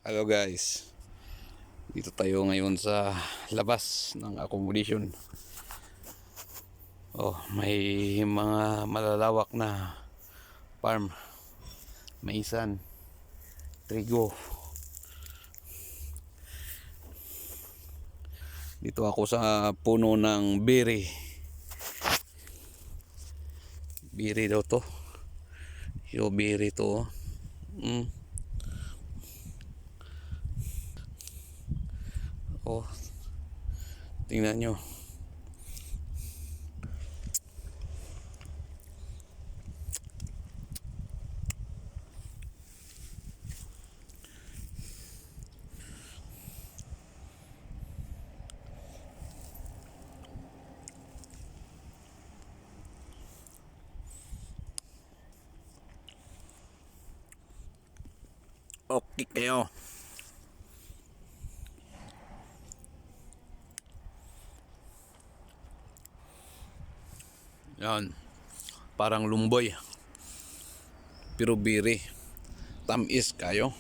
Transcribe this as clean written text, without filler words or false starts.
Hello guys, dito tayo ngayon sa labas ng accommodation. May mga malalawak na farm, maisan, trigo. Dito ako sa puno ng biri. Biri daw to. Yung biri to. Tingnan nyo. Okay kayo. Yan. Parang lumboy. Pero biri. Tamis kayo.